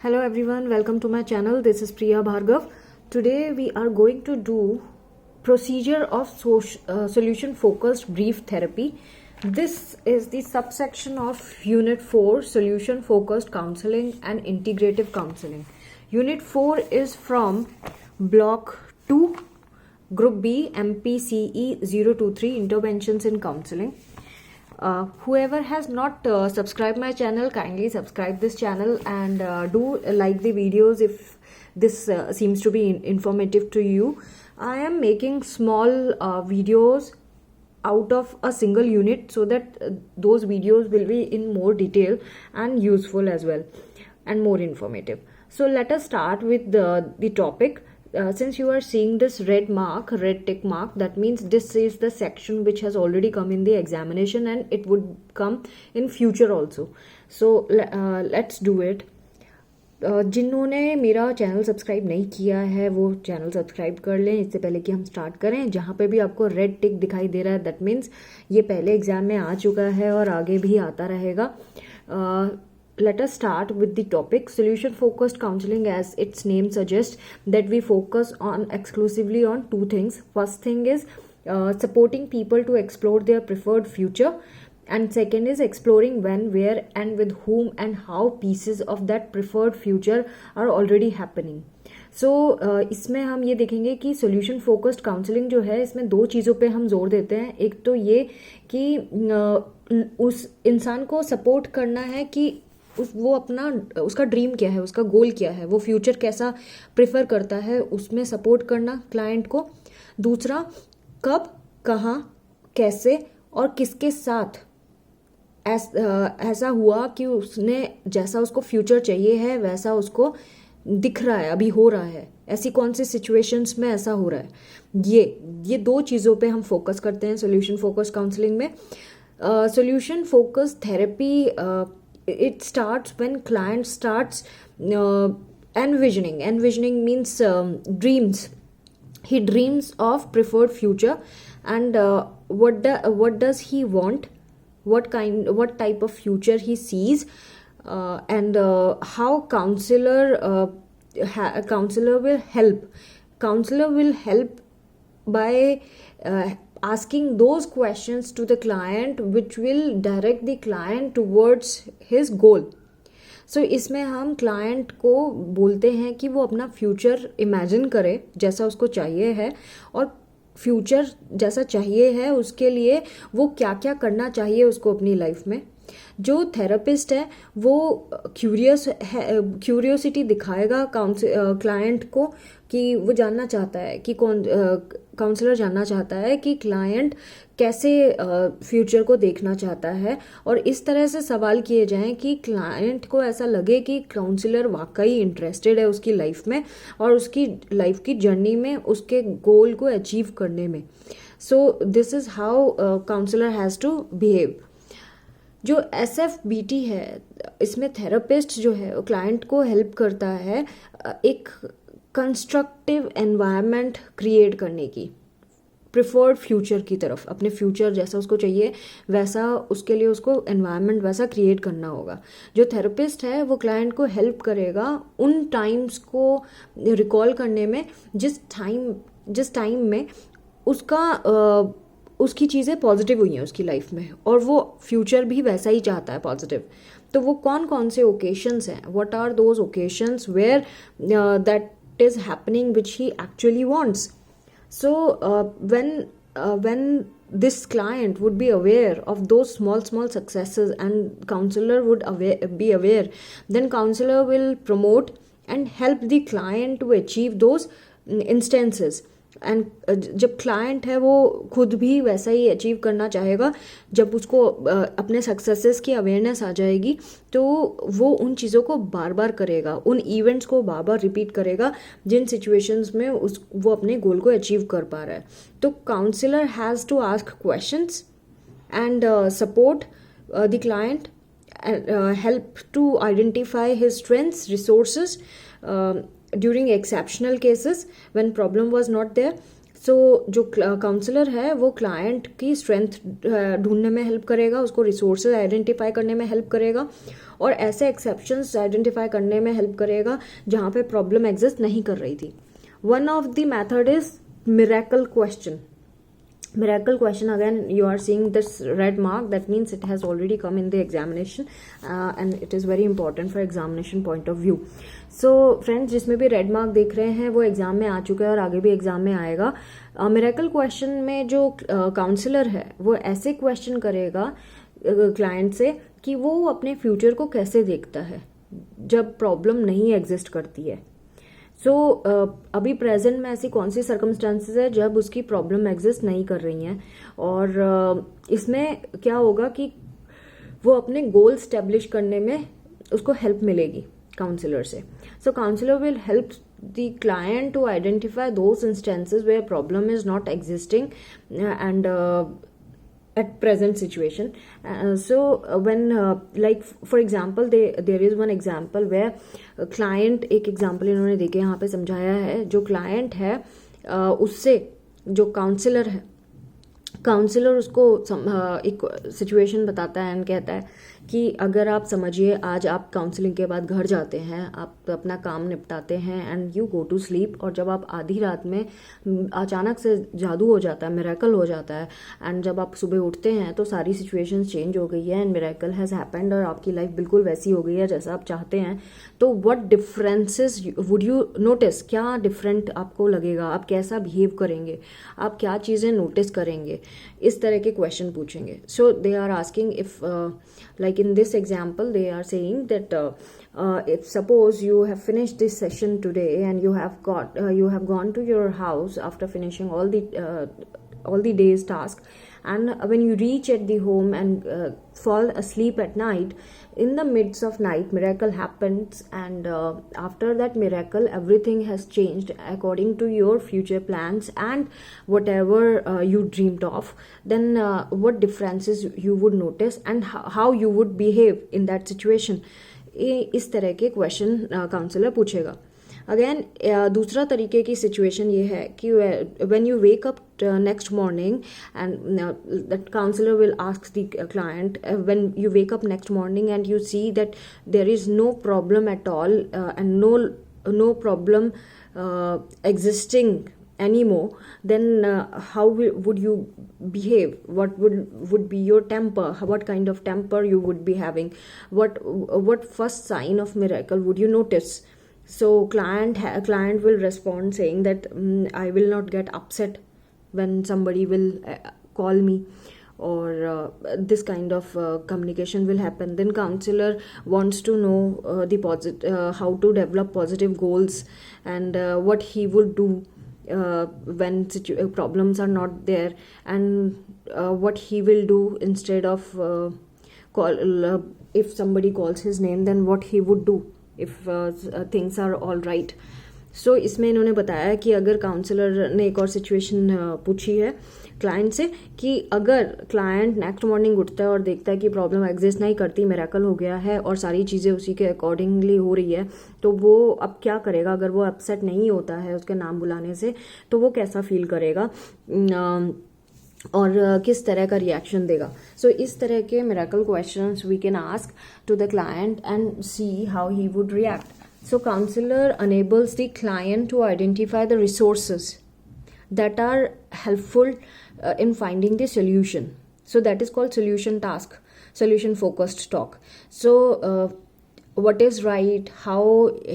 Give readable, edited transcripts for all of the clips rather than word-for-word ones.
Hello everyone, welcome to my channel. This is Priya Bhargav. Today we are going to do procedure of solution focused brief therapy. This is the subsection of Unit 4 solution focused counseling and integrative counseling. Unit 4 is from Block 2, Group B, MPCE 023 Interventions in Counseling. Whoever has not subscribed my channel, kindly subscribe this channel and do like the videos if this seems to be informative to you. I am making small videos out of a single unit so that those videos will be in more detail and useful as well and more informative. So let us start with the topic. Since you are seeing this red tick mark, that means this is the section which has already come in the examination and it would come in future also. So let's do it. जिन्होंने मेरा channel subscribe नहीं किया है वो channel subscribe कर लें इससे पहले कि हम स्टार्ट करें. जहाँ पे भी आपको रेड टिक दिखाई दे रहा है दैट मीन्स ये पहले एग्जाम में आ चुका है और आगे भी आता रहेगा. Let us start with the topic. Solution focused counseling, as its name suggests, that we focus on exclusively on two things. First thing is supporting people to explore their preferred future, and second is exploring when, where and with whom and how pieces of that preferred future are already happening. So इसमें हम ये देखेंगे कि solution focused counseling जो है इसमें दो चीज़ों पे हम जोर देते हैं. एक तो ये कि उस इंसान को सपोर्ट करना है कि वो अपना उसका ड्रीम क्या है, उसका गोल क्या है, वो फ्यूचर कैसा प्रेफर करता है, उसमें सपोर्ट करना क्लाइंट को. दूसरा, कब, कहाँ, कैसे और किसके साथ ऐसा हुआ कि उसने जैसा उसको फ्यूचर चाहिए है वैसा उसको दिख रहा है, अभी हो रहा है, ऐसी कौन सी सिचुएशंस में ऐसा हो रहा है. ये दो चीज़ों पे हम फोकस करते हैं सोल्यूशन फोकस काउंसलिंग में. Solution focus therapy it starts when client starts envisioning means dreams. He dreams of preferred future and what does he want, what type of future he sees, and how counselor will help. Counselor will help by asking those questions to the client which will direct the client towards his goal. So इसमें हम client को बोलते हैं कि वो अपना future imagine करे जैसा उसको चाहिए है और फ्यूचर जैसा चाहिए है उसके लिए वो क्या क्या करना चाहिए उसको अपनी लाइफ में. जो थेरेपिस्ट है वो क्यूरियोसिटी दिखाएगा क्लाइंट को कि वो जानना चाहता है कि काउंसलर जानना चाहता है कि क्लाइंट कैसे फ्यूचर को देखना चाहता है और इस तरह से सवाल किए जाएं कि क्लाइंट को ऐसा लगे कि काउंसलर वाकई इंटरेस्टेड है उसकी लाइफ में और उसकी लाइफ की जर्नी में उसके गोल को अचीव करने में. So this is how counsellor has to behave. जो SFBT है इसमें थेरेपिस्ट जो है वो क्लाइंट को हेल्प करता है एक कंस्ट्रक्टिव एनवायरनमेंट क्रिएट करने की, प्रिफर्ड फ्यूचर की तरफ. अपने फ्यूचर जैसा उसको चाहिए वैसा उसके लिए उसको एनवायरनमेंट वैसा क्रिएट करना होगा. जो थेरेपिस्ट है वो क्लाइंट को हेल्प करेगा उन टाइम्स को रिकॉल करने में जिस टाइम में उसकी चीज़ें पॉजिटिव हुई हैं उसकी लाइफ में और वो फ्यूचर भी वैसा ही चाहता है पॉजिटिव. तो वो कौन से ओकेशंस हैं, what are those occasions where that is happening which he actually wants. So when this client would be aware of those small successes and counselor would be aware, then counselor will promote and help the client to achieve those instances. And जब client है वो खुद भी वैसा ही achieve करना चाहेगा, जब उसको अपने सक्सेसेस की अवेयरनेस आ जाएगी तो वो उन चीज़ों को बार बार करेगा, उन इवेंट्स को बार बार रिपीट करेगा जिन सिचुएशंस में वो अपने गोल को अचीव कर पा रहा है. तो counsellor has to ask questions and support the client, help to identify his strengths, resources during exceptional cases when problem was not there. सो जो काउंसलर है वो क्लाइंट की स्ट्रेंथ ढूंढने में हेल्प करेगा, उसको रिसोर्सेज आइडेंटिफाई करने में हेल्प करेगा और ऐसे एक्सेप्शंस आइडेंटिफाई करने में हेल्प करेगा जहाँ पे प्रॉब्लम एग्जिस्ट नहीं कर रही थी. One of the method is miracle question. Miracle question, again you are seeing this red mark, that means it has already come in the examination and it is very important for examination point of view. So friends, जिसमें भी red mark देख रहे हैं वो exam में आ चुका है और आगे भी एग्जाम में आएगा. मिरेकल क्वेश्चन में जो काउंसलर है वो ऐसे क्वेश्चन करेगा क्लाइंट से कि वो अपने फ्यूचर को कैसे देखता है जब प्रॉब्लम नहीं एग्जिस्ट करती है. सो अभी प्रेजेंट में ऐसी कौन सी सर्कमस्टांसेस है जब उसकी प्रॉब्लम एग्जिस्ट नहीं कर रही हैं, और इसमें क्या होगा कि वो अपने गोल स्टेब्लिश करने में उसको हेल्प मिलेगी काउंसलर से. So counsellor will help the client to identify those instances where problem is not existing and at present situation. When like for example there is one example where client, एक example इन्होंने देके यहाँ पे समझाया है. जो client है उससे जो काउंसलर है, काउंसलर उसको एक सिचुएशन बताता है एंड कहता है कि अगर आप समझिए आज आप काउंसलिंग के बाद घर जाते हैं, आप अपना काम निपटाते हैं and you go to sleep, और जब आप आधी रात में अचानक से जादू हो जाता है, मिरेकल हो जाता है एंड जब आप सुबह उठते हैं तो सारी सिचुएशंस चेंज हो गई है एंड मिरेकल हैज़ हैपेंड और आपकी लाइफ बिल्कुल वैसी हो गई है जैसा आप चाहते हैं. तो what differences would you notice, क्या डिफरेंट आपको लगेगा, आप कैसा बिहेव करेंगे, आप क्या चीज़ें नोटिस करेंगे, इस तरह के क्वेश्चन पूछेंगे. So they are asking if like in this example they are saying that if suppose you have finished this session today and you have gone to your house after finishing all the day's task, and when you reach at the home and fall asleep at night, in the midst of night miracle happens, and after that miracle everything has changed according to your future plans and whatever you dreamed of. Then what differences you would notice and how you would behave in that situation. इस तरह के question counsellor पूछेगा. Again दूसरा तरीके की situation ये है कि when you wake up next morning and that counsellor will ask the client, when you wake up next morning and you see that there is no problem at all and no problem existing anymore, then how would you behave? What would be your temper? What kind of temper you would be having? What first sign of miracle would you notice? So client will respond saying that I will not get upset when somebody will call me, or this kind of communication will happen. Then counselor wants to know how to develop positive goals and what he would do when problems are not there, and what he will do instead of if somebody calls his name, then what he would do if things are all right. So इसमें इन्होंने बताया कि अगर counsellor ने एक और situation पूछी है क्लाइंट से कि अगर क्लाइंट नेक्स्ट मॉर्निंग उठता है और देखता है कि प्रॉब्लम एग्जिस्ट नहीं करती, मिरेकल हो गया है और सारी चीज़ें उसी के अकॉर्डिंगली हो रही है, तो वो अब क्या करेगा. अगर वो अपसेट नहीं होता है उसके नाम बुलाने से तो वो कैसा फील करेगा और किस तरह का रिएक्शन देगा. सो इस तरह के miracle questions we can ask to the client and see how he would react. So counselor enables the client to identify the resources that are helpful in finding the solution. So that is called solution task, solution focused talk. So what is right, how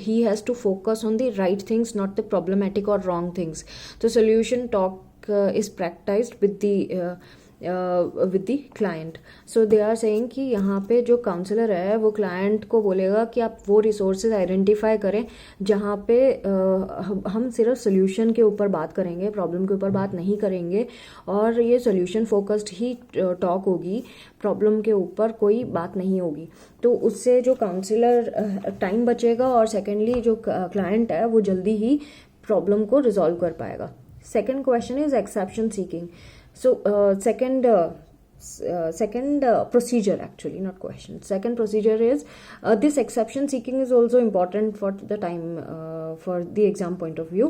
he has to focus on the right things, not the problematic or wrong things. So solution talk is practiced with the client. So they are saying कि यहाँ पे जो counsellor है वो client को बोलेगा कि आप वो रिसोर्सेज आइडेंटिफाई करें जहाँ पे हम सिर्फ सोल्यूशन के ऊपर बात करेंगे, प्रॉब्लम के ऊपर बात नहीं करेंगे, और ये सोल्यूशन फोकस्ड ही टॉक होगी, प्रॉब्लम के ऊपर कोई बात नहीं होगी. तो उससे जो काउंसलर टाइम बचेगा और सेकेंडली जो क्लाइंट है वो जल्दी ही प्रॉब्लम को रिजॉल्व कर पाएगा. Second question is exception seeking. So second procedure, actually not question, second procedure is this exception seeking is also important for the time for the exam point of view.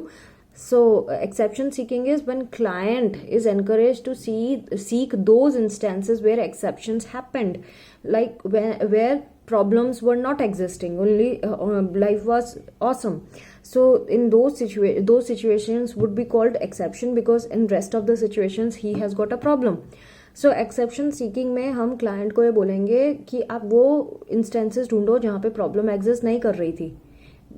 So exception seeking is when client is encouraged to seek those instances where exceptions happened, like where problems were not existing, only life was awesome. So in those situations would be called exception, because in rest of the situations he has got a problem. So exception seeking में हम client को ये बोलेंगे कि आप वो instances ढूंढो जहाँ पे प्रॉब्लम एग्जिस्ट नहीं कर रही थी,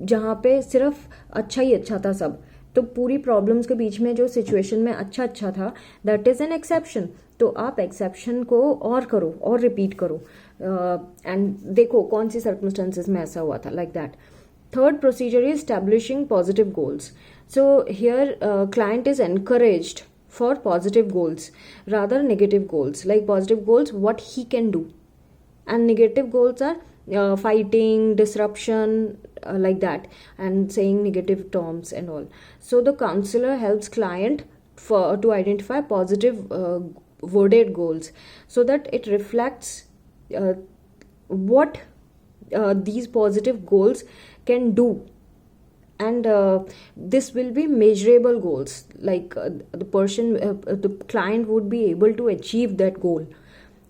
जहाँ पे सिर्फ अच्छा ही अच्छा था सब, तो पूरी प्रॉब्लम्स के बीच में जो सिचुएशन में अच्छा अच्छा था, दैट इज एन एक्सेप्शन. तो आप एक्सेप्शन को और करो और रिपीट करो एंड देखो कौन सी सर्कमस्टेंसेज में ऐसा हुआ था, like that. Third procedure is establishing positive goals. So here client is encouraged for positive goals rather negative goals. Like positive goals, what he can do, and negative goals are fighting, disruption, like that, and saying negative terms and all. So the counselor helps client to identify positive worded goals so that it reflects what these positive goals can do, and this will be measurable goals, like the client would be able to achieve that goal.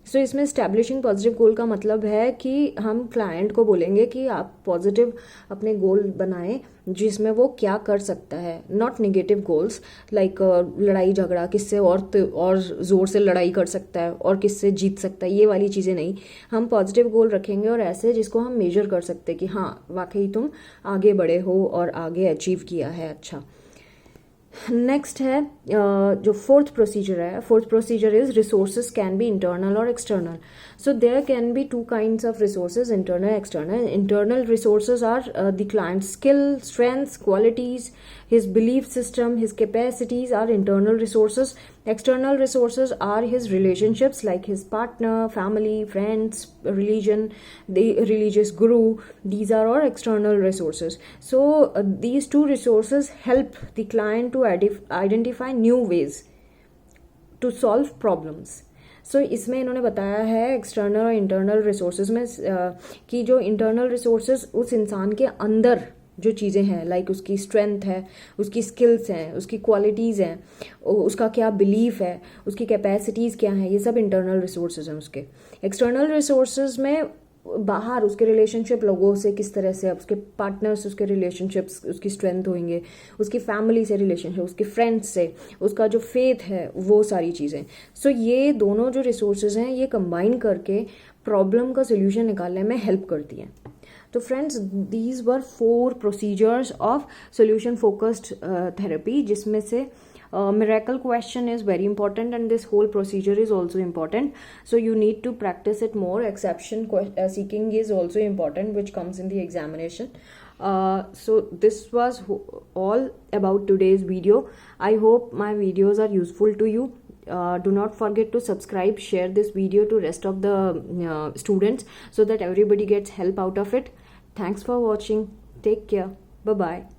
सो इसमें establishing positive गोल का मतलब है कि हम client को बोलेंगे कि आप पॉजिटिव अपने गोल बनाएं जिसमें वो क्या कर सकता है, नॉट नेगेटिव गोल्स लाइक लड़ाई झगड़ा, किससे और ज़ोर से लड़ाई कर सकता है और किससे जीत सकता है, ये वाली चीज़ें नहीं. हम पॉजिटिव गोल रखेंगे और ऐसे जिसको हम मेजर कर सकते हैं कि हाँ वाकई तुम आगे बढ़े हो और आगे अचीव किया है. अच्छा, नेक्स्ट है जो फोर्थ प्रोसीजर है. Fourth procedure is resources can be internal और external. So there can be two kinds of resources, internal external. Internal resources are the client skill, strengths, qualities, his belief system, his capacities are internal resources. External resources are his relationships, like his partner, family, friends, religion, the religious guru. These are all external resources. So these two resources help the client to identify new ways to solve problems. सो इसमें इन्होंने बताया है external और internal resources में कि जो internal resources उस इंसान के अंदर जो चीज़ें हैं, लाइक उसकी स्ट्रेंथ है, उसकी स्किल्स हैं, उसकी क्वालिटीज़ हैं, उसका क्या बिलीफ है, उसकी कैपेसिटीज़ क्या हैं, ये सब इंटरनल रिसोर्सेज हैं उसके. एक्सटर्नल रिसोर्सेज में बाहर उसके रिलेशनशिप लोगों से किस तरह से, उसके पार्टनर्स, उसके रिलेशनशिप्स, उसकी स्ट्रेंथ होंगे, उसकी फैमिली से रिलेशनशिप, उसके फ्रेंड्स से, उसका जो फेथ है, वो सारी चीज़ें. सो ये दोनों जो रिसोर्सेज हैं ये कंबाइन करके प्रॉब्लम का सोल्यूशन निकालने में हेल्प करती हैं. तो friends, these were 4 procedures of solution focused therapy, जिसमें से miracle question is very important, and this whole procedure is also important, so you need to practice it more. Exception seeking is also important, which comes in the examination. So this was all about today's video. I hope my videos are useful to you. Do not forget to subscribe, share this video to rest of the students so that everybody gets help out of it. Thanks for watching. Take care. Bye bye.